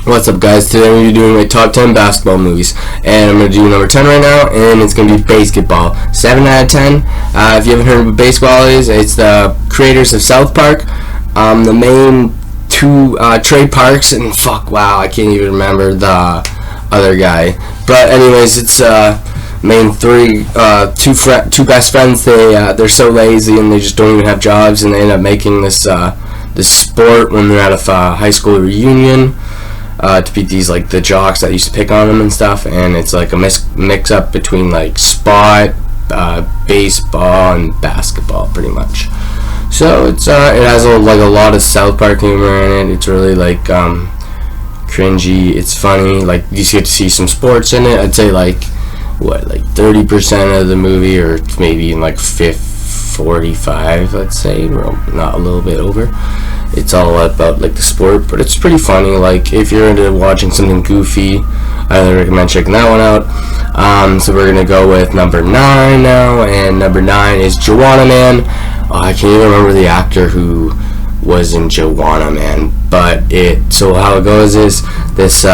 What's up, guys? Today I'm going to be doing my top 10 basketball movies, and I'm going to do number 10 right now, and it's going to be basketball. 7 out of 10. If you haven't heard of what baseball is, it's the creators of South Park. The main two, Trey Parks, and I can't even remember the other guy. But anyways, it's main three, two best friends. They're so lazy and they just don't even have jobs, and they end up making this sport when they're at a high school reunion. To beat these the jocks that used to pick on them and stuff, and it's like a mix up between spot, baseball, and basketball, pretty much. So it has a lot of South Park humor in it. It's really cringy. It's funny. You get to see some sports in it. I'd say 30% of the movie, or maybe even 45, let's say, or not a little bit over. It's all about the sport, but it's pretty funny. If you're into watching something goofy, I highly recommend checking that one out. So we're gonna go with number 9 now, and number 9 is Juwanna Mann. I can't even remember the actor who was in Juwanna Mann, but so how it goes is this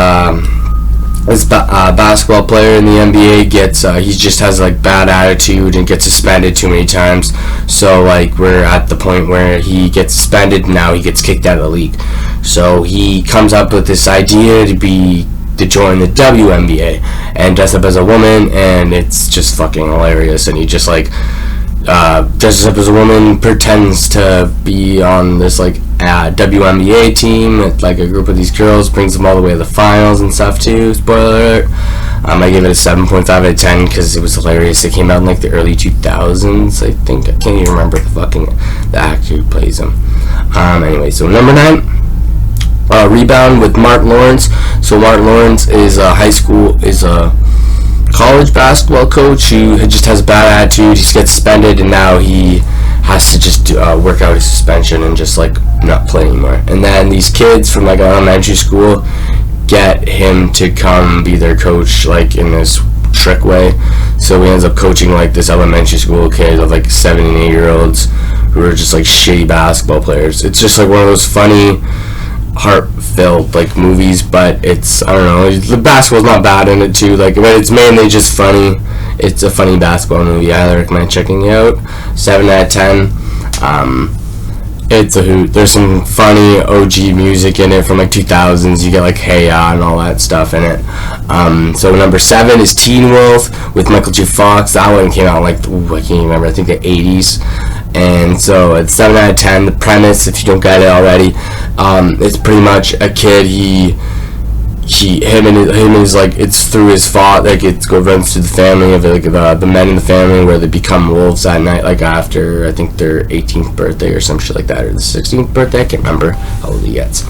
basketball player in the NBA gets he just has bad attitude and gets suspended too many times. So we're at the point where he gets suspended, and now he gets kicked out of the league. So he comes up with this idea to join the WNBA and dress up as a woman, and it's just fucking hilarious. And he just dresses up as a woman, pretends to be on this WNBA team with a group of these girls, brings them all the way to the finals and stuff too. Spoiler alert. I give it a 7.5 out of 10 because it was hilarious. It came out in the early 2000s, I think. I can't even remember the actor who plays him. Anyway, so number 9, Rebound with Mark Lawrence. So Mark Lawrence is a college basketball coach who just has a bad attitude. He gets suspended, and now he has to just work out his suspension and just not play anymore. And then these kids from elementary school get him to come be their coach in this trick way. So he ends up coaching this elementary school kid of 7 and 8 year olds who are just shitty basketball players. It's just one of those funny, heart-filled movies, but it's, I don't know, the basketball's not bad in it too, but it's mainly just funny. It's a funny basketball movie. I highly recommend checking it out. 7 out of 10. It's a hoot. There's some funny OG music in it from 2000s. You get Hey Ya and all that stuff in it. So number 7 is Teen Wolf with Michael J. Fox. That one came out I can't even remember, I think the 80s. And so it's 7 out of 10. The premise, if you don't get it already, it's pretty much a kid. It's through his fault. It runs through the family of the men in the family, where they become wolves at night, after I think their 18th birthday or some shit like that, or the 16th birthday. I can't remember how old he gets.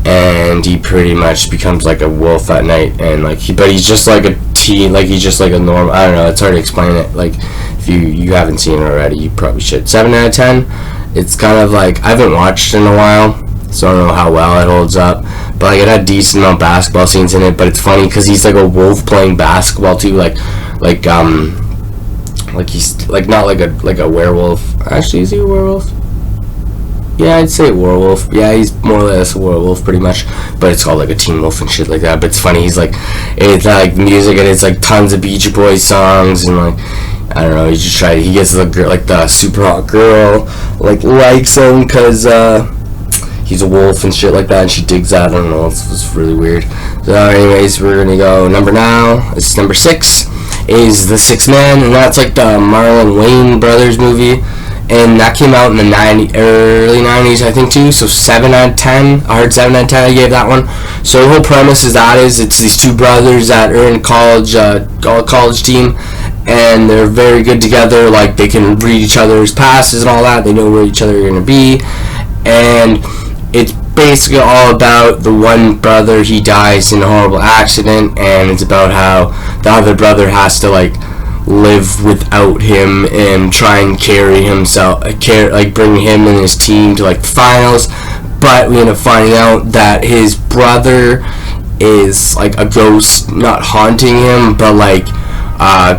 And he pretty much becomes a wolf at night, and but he's just a teen, he's just a normal. I don't know. It's hard to explain it. If you haven't seen it already, you probably should. 7 out of 10. It's kind of I haven't watched in a while, so I don't know how well it holds up. But it had decent amount of basketball scenes in it. But it's funny because he's a wolf playing basketball too. He's not a werewolf. Actually, is he a werewolf? Yeah, I'd say werewolf. Yeah, he's more or less a werewolf, pretty much. But it's called a teen wolf and shit like that. But it's funny. He's it's music, and it's tons of Beach Boys songs, and I don't know. He just he gets the girl, the super hot girl, likes him because he's a wolf and shit like that, and she digs that. I don't know. It's really weird. So anyways, we're gonna go number 6 is The Sixth Man, and that's the Marlon Wayne brothers movie. And that came out in the early 90s, I think, too. So 7 out of 10. I heard 7 out of 10. I gave that one. So the whole premise is it's these two brothers that are in college, college team, and they're very good together. They can read each other's passes and all that. They know where each other are going to be. And it's basically all about the one brother. He dies in a horrible accident, and it's about how the other brother has to, live without him and try and carry himself, bring him and his team to finals. But we end up finding out that his brother is a ghost, not haunting him, but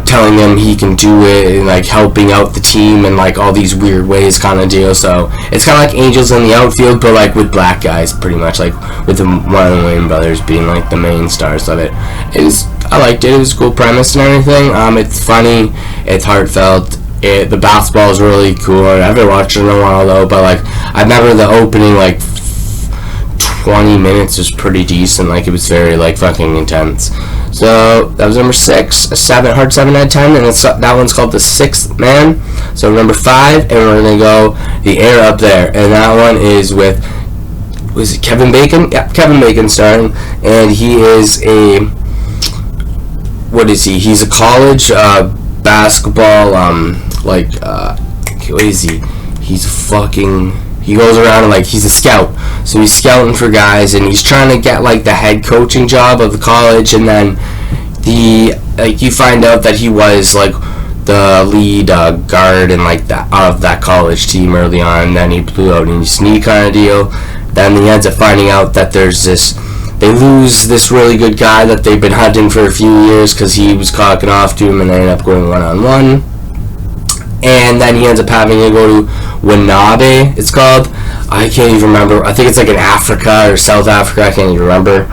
telling him he can do it and like helping out the team in like all these weird ways kind of deal. So it's kind of like Angels in the Outfield, but like with black guys, pretty much, like with one of the Wayans brothers being like the main stars of it. I liked it. It was a cool premise and everything. It's funny, it's heartfelt. The basketball is really cool. I haven't watched it in a while though, but like I remember the opening like 20 minutes was pretty decent. Like it was very like fucking intense. So that was number 6, hard 7 out of 10, and that one's called The Sixth Man. So number 5, and we're gonna go The Air Up There, and that one is with, was it Kevin Bacon? Yeah, Kevin Bacon starring, and he is a, what is he? He's a college basketball what is he? He goes around and like he's a scout, so he's scouting for guys, and he's trying to get like the head coaching job of the college, and then you find out that he was like the lead guard and like of that college team early on, and then he blew out in his knee kind of deal. Then he ends up finding out that they lose this really good guy that they've been hunting for a few years because he was cocking off to him, and they end up going 1-on-1. And then he ends up having to go to Wanabe, it's called. I can't even remember. I think it's like in Africa or South Africa. I can't even remember.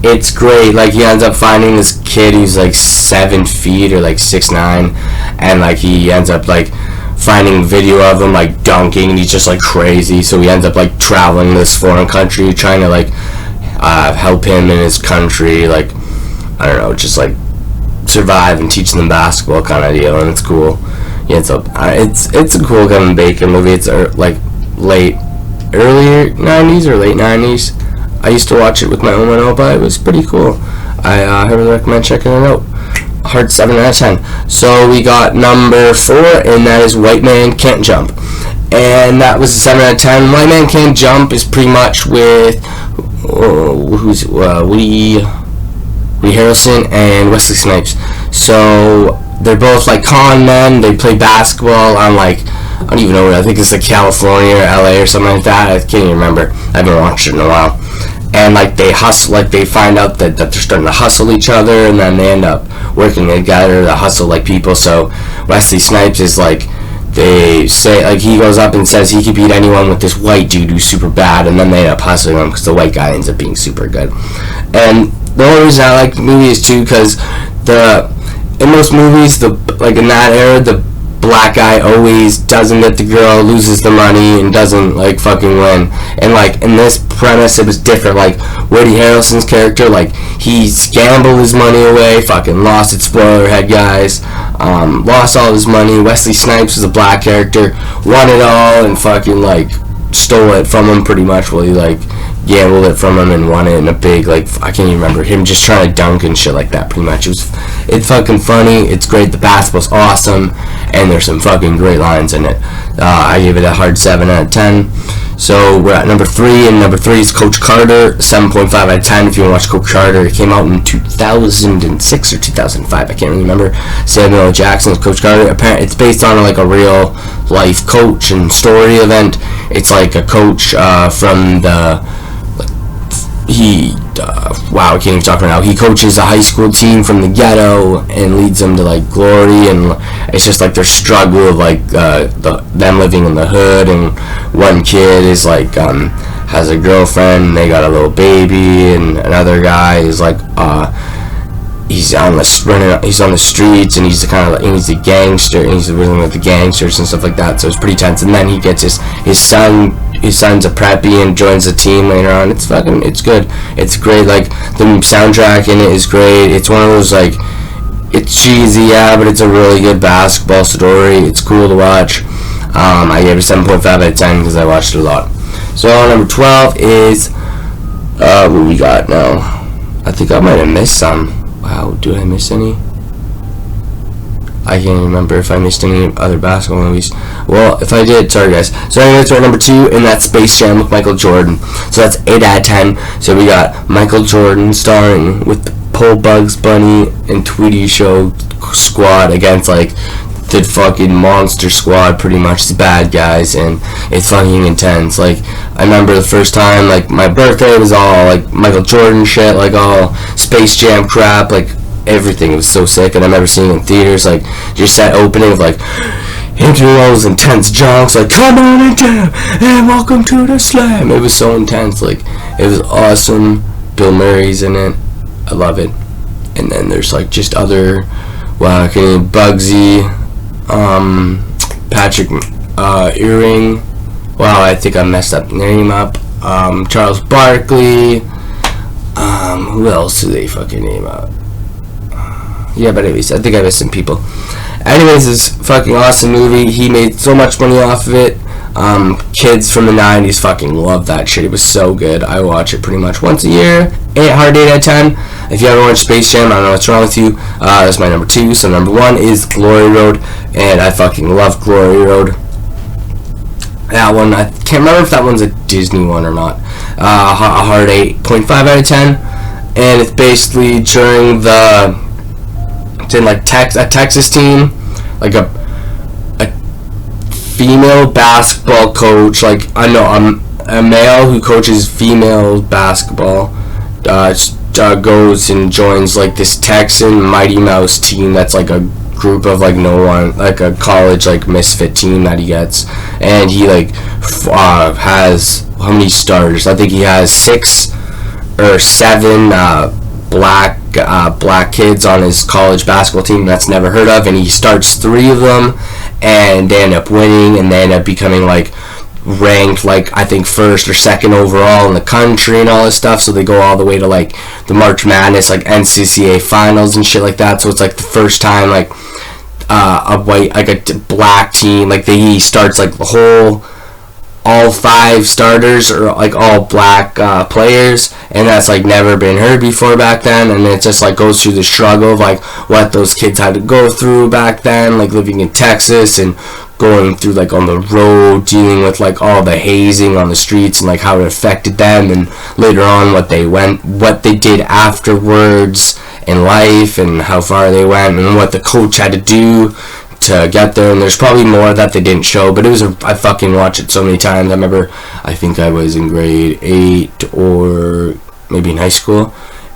It's great. Like he ends up finding this kid who's like 7 feet or like 6'9", and like he ends up like finding video of him like dunking, and he's just like crazy. So he ends up like traveling to this foreign country trying to like help him in his country, like I don't know, just like survive and teach them basketball kind of deal, and it's cool. Yeah, it's a cool Kevin Bacon movie. It's like earlier 90s or late 90s. I used to watch it with my own but it was pretty cool. I highly recommend checking it out. Hard 7 out of 10. So we got number 4, and that is White Man Can't Jump, and that was a 7 out of 10. White Man Can't Jump is pretty much with Woody Harrelson and Wesley Snipes. So they're both like con men. They play basketball on like, I don't even know where. I think it's like California or LA or something like that. I can't even remember. I haven't watched it in a while. And like they hustle, like they find out that they're starting to hustle each other, and then they end up working together to hustle like people. So Wesley Snipes is like, they say like he goes up and says he could beat anyone with this white dude who's super bad, and then they end up hustling him because the white guy ends up being super good. And the only reason I like the movie is too because in most movies, like in that era, the black guy always doesn't get the girl, loses the money, and doesn't like fucking win. And like in this premise, it was different. Like Woody Harrelson's character, like he gambled his money away, fucking lost it. Spoiler head, guys. Lost all his money. Wesley Snipes was a black character, won it all, and fucking like stole it from him pretty much. Well, he like gambled it from him and won it in a big, like, I can't even remember, him just trying to dunk and shit like that pretty much. It's fucking funny, it's great, the basketball's awesome, and there's some fucking great lines in it. I gave it a hard 7 out of 10. So we're at number 3, and number 3 is Coach Carter, 7.5 out of 10. If you want to watch Coach Carter, it came out in 2006 or 2005, I can't really remember. Samuel L. Jackson's Coach Carter. Apparently, it's based on like a real life coach and story event. It's like a coach from the I can't even talk right now. He coaches a high school team from the ghetto and leads them to like glory, and it's just like their struggle of like them living in the hood. And one kid is like has a girlfriend, and they got a little baby, and another guy is like he's on the streets, and he's a gangster, and he's living with the gangsters and stuff like that. So it's pretty tense. And then he gets his son's a preppy and joins the team later on. It's good. It's great. Like the soundtrack in it is great. It's one of those like, it's cheesy, yeah, but it's a really good basketball story. It's cool to watch. I gave it 7.5 out of 10 because I watched it a lot. So number 12 is what we got now. I think I might have missed some. Wow, did I miss any? I can't remember if I missed any other basketball movies. Well, if I did, sorry guys. So anyways, we're at number 2, and that's Space Jam with Michael Jordan. So that's 8 out of 10. So we got Michael Jordan starring with the Pole Bugs Bunny and Tweety Show squad against like the fucking monster squad, pretty much the bad guys, and it's fucking intense. Like I remember the first time, like my birthday was all like Michael Jordan shit, like all Space Jam crap, like everything. It was so sick, and I remember seeing it in theaters, like, just that opening of, like, him doing all those intense jumps, like, come on and jam, and welcome to the slam. It was so intense, like, it was awesome. Bill Murray's in it. I love it. And then there's, like, just other, Bugsy, Patrick, Ewing, wow, I think I messed up the name up, Charles Barkley, who else do they fucking name out? Yeah, but anyways, I think I missed some people. Anyways, this fucking awesome movie. He made so much money off of it. Kids from the 90s fucking love that shit. It was so good. I watch it pretty much once a year. 8 out of 10. If you ever watch Space Jam, I don't know what's wrong with you. That's my number 2. So number 1 is Glory Road, and I fucking love Glory Road. That one, I can't remember if that one's a Disney one or not. A hard 8.5 out of 10, and it's basically during the, it's in like a Texas team, like a female basketball coach, like I know a male who coaches female basketball, goes and joins like this Texan Mighty Mouse team that's like a group of like no one, like a college like misfit team that he gets, and he like has how many starters? I think he has 6 or 7 black kids on his college basketball team that's never heard of, and he starts 3 of them, and they end up winning, and they end up becoming like ranked like I think 1st or 2nd overall in the country and all this stuff. So they go all the way to like the March Madness, like NCAA finals and shit like that. So it's like the first time like a white, like a black team, like he starts like the whole, all 5 starters are like all black players, and that's like never been heard before back then. And it just like goes through the struggle of like what those kids had to go through back then, like living in Texas and going through like on the road, dealing with like all the hazing on the streets and like how it affected them, and later on what they did afterwards in life and how far they went and what the coach had to do to get there. And there's probably more that they didn't show, but I fucking watched it so many times. I remember, I think I was in grade 8 or maybe in high school.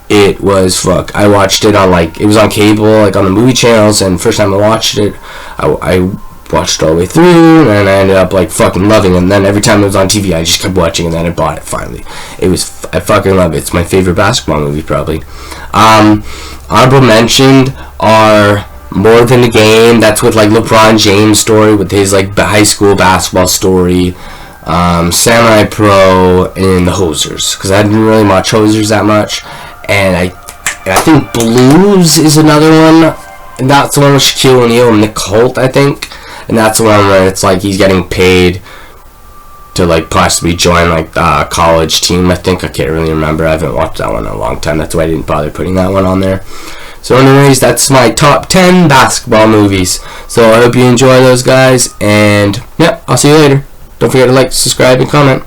It was I watched it on like, it was on cable, like on the movie channels, and first time I watched it, I watched it all the way through, and I ended up like fucking loving it. And then every time it was on TV, I just kept watching, and then I bought it finally. I fucking love it. It's my favorite basketball movie probably. Honorable mentioned are More Than a Game. That's with like LeBron James' story, with his like high school basketball story. Samurai Pro, and The Hosers, because I didn't really watch Hosers that much. And I think Blues is another one, and that's the one with Shaquille O'Neal and Nick Holt, I think. And that's the one where it's like he's getting paid to like possibly join like a college team, I think. I can't really remember. I haven't watched that one in a long time. That's why I didn't bother putting that one on there. So anyways, that's my top 10 basketball movies. So I hope you enjoy those, guys. And yeah, I'll see you later. Don't forget to like, subscribe, and comment.